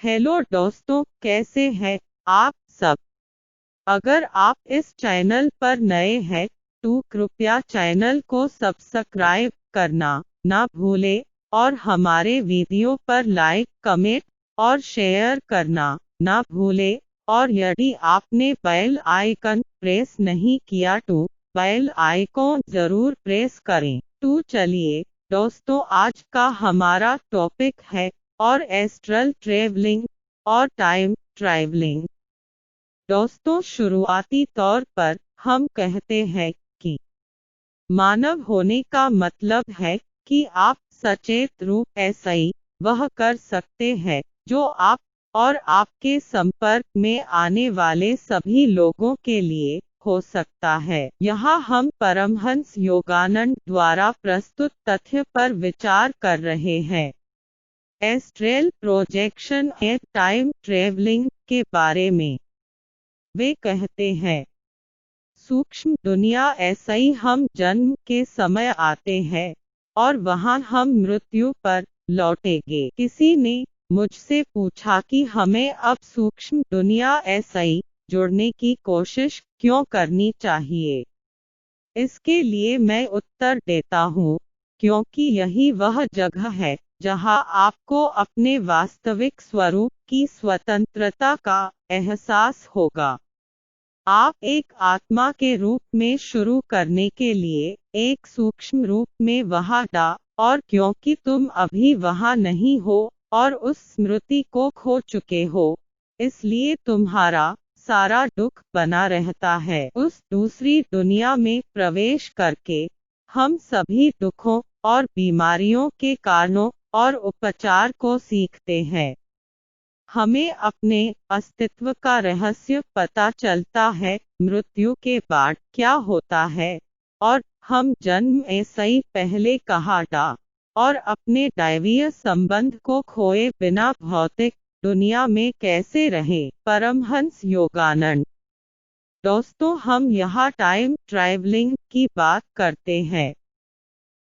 Hello दोस्तों, कैसे हैं आप सब। अगर आप इस चैनल पर नए हैं तो कृपया चैनल को सब्सक्राइब करना ना भूलें और हमारे वीडियो पर लाइक, कमेंट और शेयर करना ना भूलें। और यदि आपने बेल आइकन प्रेस नहीं किया तो बेल आइकन जरूर प्रेस करें। तो चलिए दोस्तों, आज का हमारा टॉपिक है और एस्ट्रल ट्रैवलिंग और टाइम ट्रैवलिंग। दोस्तों, शुरुआती तौर पर हम कहते हैं कि मानव होने का मतलब है कि आप सचेत रूप ऐसा ही वह कर सकते हैं जो आप और आपके संपर्क में आने वाले सभी लोगों के लिए हो सकता है। यहाँ हम परमहंस योगानंद द्वारा प्रस्तुत तथ्य पर विचार कर रहे हैं, astral projection and time travelling के बारे में। वे कहते हैं, सूक्ष्म दुनिया ऐसा ही हम जन्म के समय आते हैं और वहां हम मृत्यु पर लौटेंगे। किसी ने मुझसे पूछा कि हमें अब सूक्ष्म दुनिया ऐसा ही जुड़ने की कोशिश क्यों करनी चाहिए। इसके लिए मैं उत्तर देता हूँ, क्योंकि यही वह जगह है जहाँ आपको अपने वास्तविक स्वरूप की स्वतंत्रता का एहसास होगा। आप एक आत्मा के रूप में शुरू करने के लिए एक सूक्ष्म रूप में वहाँ और क्योंकि तुम अभी वहाँ नहीं हो और उस स्मृति को खो चुके हो, इसलिए तुम्हारा सारा दुख बना रहता है। उस दूसरी दुनिया में प्रवेश करके हम सभी दुखों और बीमारियों के कारणों और उपचार को सीखते हैं। हमें अपने अस्तित्व का रहस्य पता चलता है, मृत्यु के बाद क्या होता है और हम जन्म ऐसा ही पहले कहाँ और अपने दैवीय संबंध को खोए बिना भौतिक दुनिया में कैसे रहें। परमहंस योगानंद। दोस्तों, हम यहाँ टाइम ट्रैवलिंग की बात करते हैं।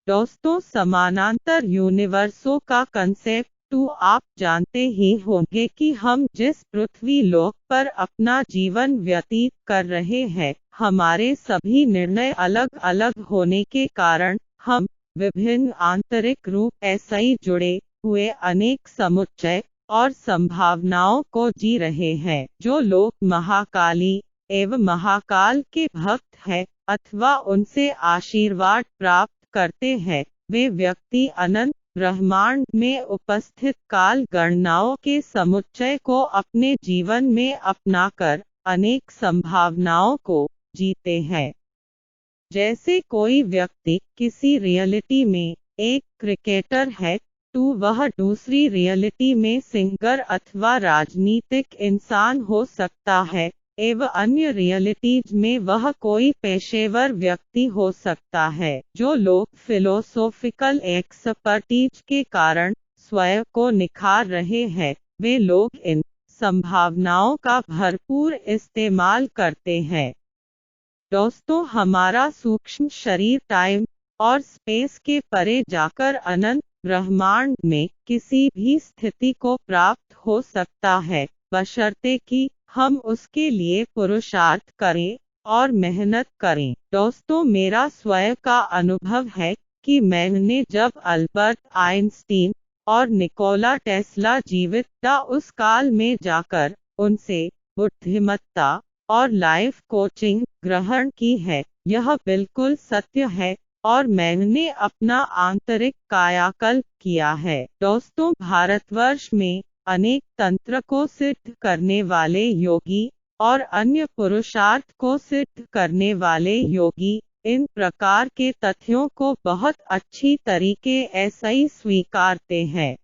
दोस्तों, समानांतर यूनिवर्सों का कंसेप्ट तो आप जानते ही होंगे कि हम जिस पृथ्वी लोक पर अपना जीवन व्यतीत कर रहे हैं, हमारे सभी निर्णय अलग अलग होने के कारण हम विभिन्न आंतरिक रूप ऐसा ही जुड़े हुए अनेक समुच्चय और संभावनाओं को जी रहे हैं। जो लोग महाकाली एवं महाकाल के भक्त हैं अथवा उनसे आशीर्वाद प्राप्त करते हैं, वे व्यक्ति अनंत ब्रह्मांड में उपस्थित काल गणनाओं के समुच्चय को अपने जीवन में अपनाकर अनेक संभावनाओं को जीते हैं। जैसे कोई व्यक्ति किसी रियलिटी में एक क्रिकेटर है तो वह दूसरी रियलिटी में सिंगर अथवा राजनीतिक इंसान हो सकता है एवं अन्य रियलिटीज में वह कोई पेशेवर व्यक्ति हो सकता है। जो लोग फिलोसॉफिकल एक्सपर्टीज के कारण स्वयं को निखार रहे हैं, वे लोग इन संभावनाओं का भरपूर इस्तेमाल करते हैं। दोस्तों, हमारा सूक्ष्म शरीर टाइम और स्पेस के परे जाकर अनंत ब्रह्मांड में किसी भी स्थिति को प्राप्त हो सकता है, बशर्ते कि हम उसके लिए पुरुषार्थ करें और मेहनत करें। दोस्तों, मेरा स्वयं का अनुभव है कि मैंने जब अल्बर्ट आइंस्टीन और निकोला टेस्ला जीवित था उस काल में जाकर उनसे बुद्धिमत्ता और लाइफ कोचिंग ग्रहण की है। यह बिल्कुल सत्य है और मैंने अपना आंतरिक कायाकल्प किया है। दोस्तों, भारतवर्ष में अनेक तंत्र को सिद्ध करने वाले योगी और अन्य पुरुषार्थ को सिद्ध करने वाले योगी इन प्रकार के तथ्यों को बहुत अच्छी तरीके ऐसा ही स्वीकारते हैं।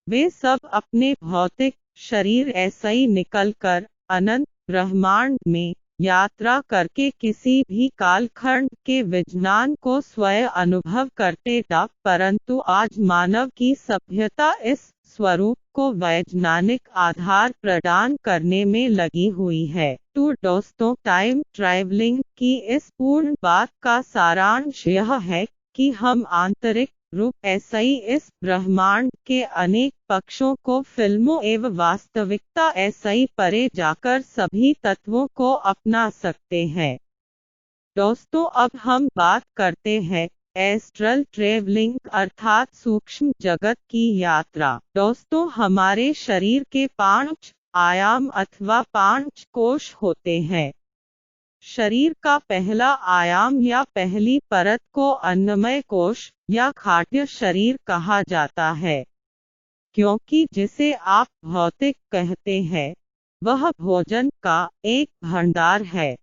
वे सब अपने भौतिक शरीर ऐसा ही निकलकर अनंत ब्रह्मांड में यात्रा करके किसी भी कालखंड के विज्ञान को स्वयं अनुभव करते थे, परंतु आज मानव की सभ्यता इस स्वरूप को वैज्ञानिक आधार प्रदान करने में लगी हुई है। तो दोस्तों, टाइम ट्रैवलिंग की इस पूर्ण बात का सारांश यह है कि हम आंतरिक रूप ऐसाई इस ब्रह्मांड के अनेक पक्षों को फिल्मों एवं वास्तविकता ऐसाई परे जाकर सभी तत्वों को अपना सकते हैं। दोस्तों, अब हम बात करते हैं एस्ट्रल ट्रेवलिंग अर्थात सूक्ष्म जगत की यात्रा। दोस्तों, हमारे शरीर के 5 आयाम अथवा 5 कोश होते हैं। शरीर का पहला आयाम या पहली परत को अन्नमय कोश या खाद्य शरीर कहा जाता है, क्योंकि जिसे आप भौतिक कहते हैं वह भोजन का एक भंडार है।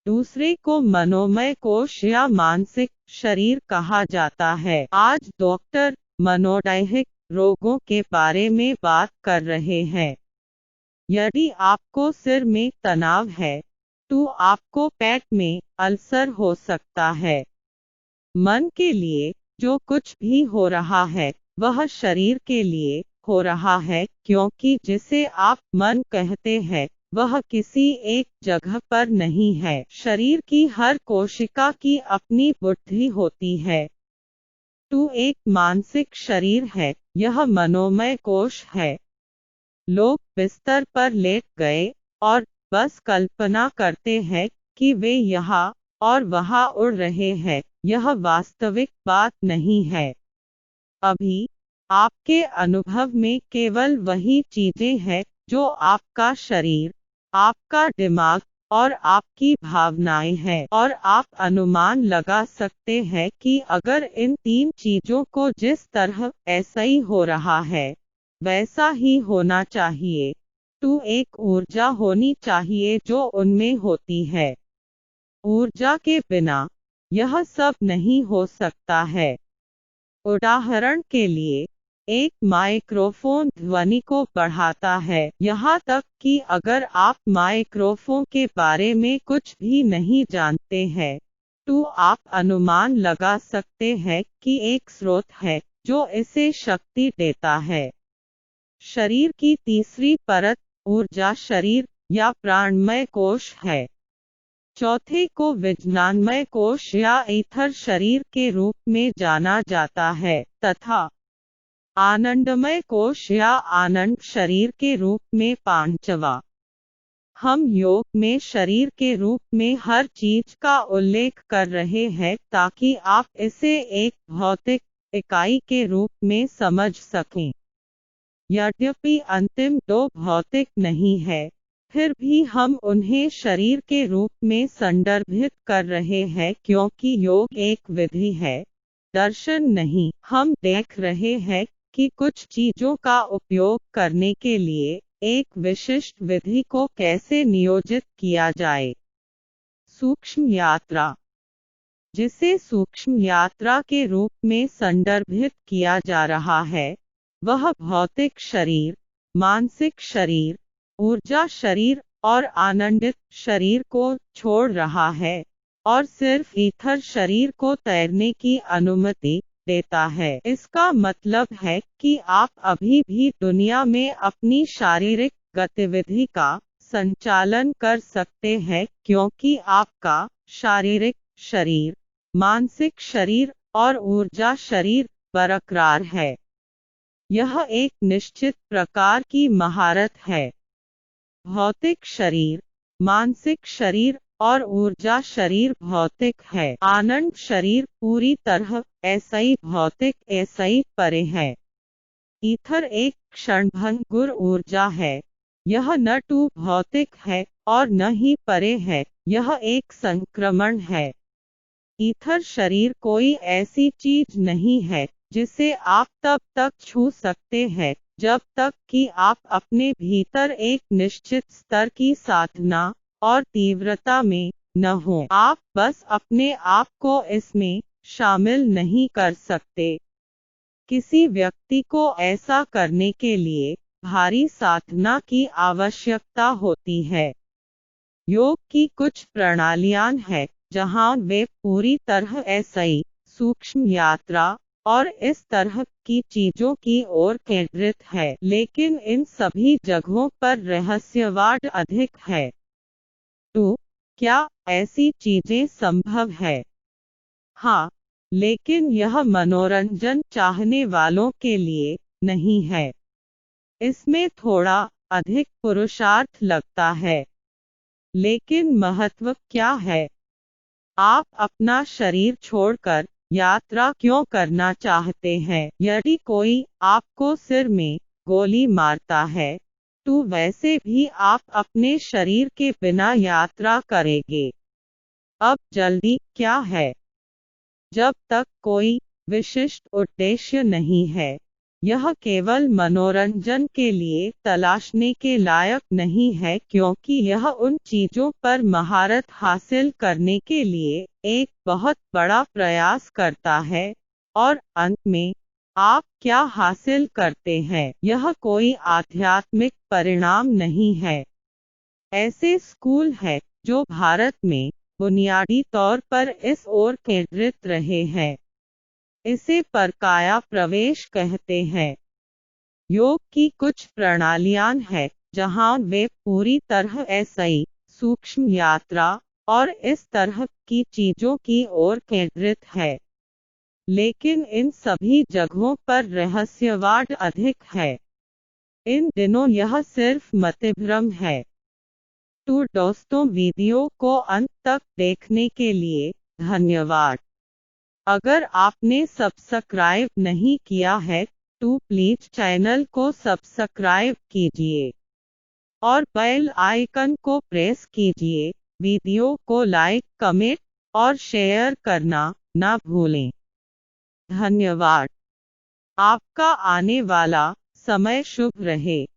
दूसरे को मनोमय कोश या मानसिक शरीर कहा जाता है। आज डॉक्टर मनोदैहिक रोगों के बारे में बात कर रहे हैं। यदि आपको सिर में तनाव है तो आपको पेट में अल्सर हो सकता है। मन के लिए जो कुछ भी हो रहा है वह शरीर के लिए हो रहा है, क्योंकि जिसे आप मन कहते हैं वह किसी एक जगह पर नहीं है। शरीर की हर कोशिका की अपनी बुद्धि होती है। तो एक मानसिक शरीर है, यह मनोमय कोश है। लोग बिस्तर पर लेट गए और बस कल्पना करते हैं कि वे यहाँ और वहाँ उड़ रहे हैं। यह वास्तविक बात नहीं है। अभी आपके अनुभव में केवल वही चीजें हैं जो आपका शरीर, आपका दिमाग और आपकी भावनाएं हैं, और आप अनुमान लगा सकते हैं कि अगर इन 3 चीजों को जिस तरह ऐसा ही हो रहा है वैसा ही होना चाहिए, तो एक ऊर्जा होनी चाहिए जो उनमें होती है। ऊर्जा के बिना यह सब नहीं हो सकता है। उदाहरण के लिए, एक माइक्रोफोन ध्वनि को बढ़ाता है, यहाँ तक कि अगर आप माइक्रोफोन के बारे में कुछ भी नहीं जानते हैं तो आप अनुमान लगा सकते हैं कि एक स्रोत है जो इसे शक्ति देता है। शरीर की तीसरी परत ऊर्जा शरीर या प्राणमय कोश है। चौथे को विज्ञानमय कोश या ईथर शरीर के रूप में जाना जाता है, तथा आनंदमय कोश या आनंद शरीर के रूप में पांचवा। हम योग में शरीर के रूप में हर चीज का उल्लेख कर रहे हैं ताकि आप इसे एक भौतिक इकाई के रूप में समझ सकें। यद्यपि अंतिम 2 भौतिक नहीं है, फिर भी हम उन्हें शरीर के रूप में संदर्भित कर रहे हैं, क्योंकि योग एक विधि है, दर्शन नहीं। हम देख रहे हैं कि कुछ चीजों का उपयोग करने के लिए एक विशिष्ट विधि को कैसे नियोजित किया जाए। सूक्ष्म यात्रा, जिसे सूक्ष्म यात्रा के रूप में संदर्भित किया जा रहा है, वह भौतिक शरीर, मानसिक शरीर, ऊर्जा शरीर और आनंदित शरीर को छोड़ रहा है और सिर्फ ईथर शरीर को तैरने की अनुमति देता है। इसका मतलब है कि आप अभी भी दुनिया में अपनी शारीरिक गतिविधि का संचालन कर सकते हैं, क्योंकि आपका शारीरिक शरीर, मानसिक शरीर और ऊर्जा शरीर बरकरार है। यह एक निश्चित प्रकार की महारत है। भौतिक शरीर, मानसिक शरीर और ऊर्जा शरीर भौतिक है। आनंद शरीर पूरी तरह ऐसाई भौतिक ऐसाई परे है। ईथर एक क्षणभंगुर ऊर्जा है। यह न तो भौतिक है और न ही परे है, यह एक संक्रमण है। ईथर शरीर कोई ऐसी चीज नहीं है जिसे आप तब तक छू सकते हैं जब तक कि आप अपने भीतर एक निश्चित स्तर की साधना और तीव्रता में न हो। आप बस अपने आप को इसमें शामिल नहीं कर सकते। किसी व्यक्ति को ऐसा करने के लिए भारी साधना की आवश्यकता होती है। योग की कुछ प्रणालियां हैं जहां वे पूरी तरह ऐसाई, सूक्ष्म यात्रा और इस तरह की चीजों की ओर केंद्रित है, लेकिन इन सभी जगहों पर रहस्यवाद अधिक है। तो क्या ऐसी चीजें संभव है? हाँ, लेकिन यह मनोरंजन चाहने वालों के लिए नहीं है। इसमें थोड़ा अधिक पुरुषार्थ लगता है। लेकिन महत्व क्या है? आप अपना शरीर छोड़कर यात्रा क्यों करना चाहते हैं? यदि कोई आपको सिर में गोली मारता है तो वैसे भी आप अपने शरीर के बिना यात्रा करेंगे। अब जल्दी क्या है? जब तक कोई विशिष्ट उद्देश्य नहीं है, यह केवल मनोरंजन के लिए तलाशने के लायक नहीं है, क्योंकि यह उन चीजों पर महारत हासिल करने के लिए एक बहुत बड़ा प्रयास करता है, और अंत में आप क्या हासिल करते हैं यह कोई आध्यात्मिक परिणाम नहीं है। ऐसे स्कूल हैं जो भारत में बुनियादी तौर पर इस ओर केंद्रित रहे हैं। इसे परकाया प्रवेश कहते हैं। योग की कुछ प्रणालियां हैं जहां वे पूरी तरह ऐसी सूक्ष्म यात्रा और इस तरह की चीजों की ओर केंद्रित है। लेकिन इन सभी जगहों पर रहस्यवाद अधिक है। इन दिनों यह सिर्फ मतभ्रम है। तो दोस्तों, वीडियो को अंत तक देखने के लिए धन्यवाद। अगर आपने सब्सक्राइब नहीं किया है तो प्लीज चैनल को सब्सक्राइब कीजिए और बेल आइकन को प्रेस कीजिए। वीडियो को लाइक, कमेंट और शेयर करना ना भूलें। धन्यवाद। आपका आने वाला समय शुभ रहे।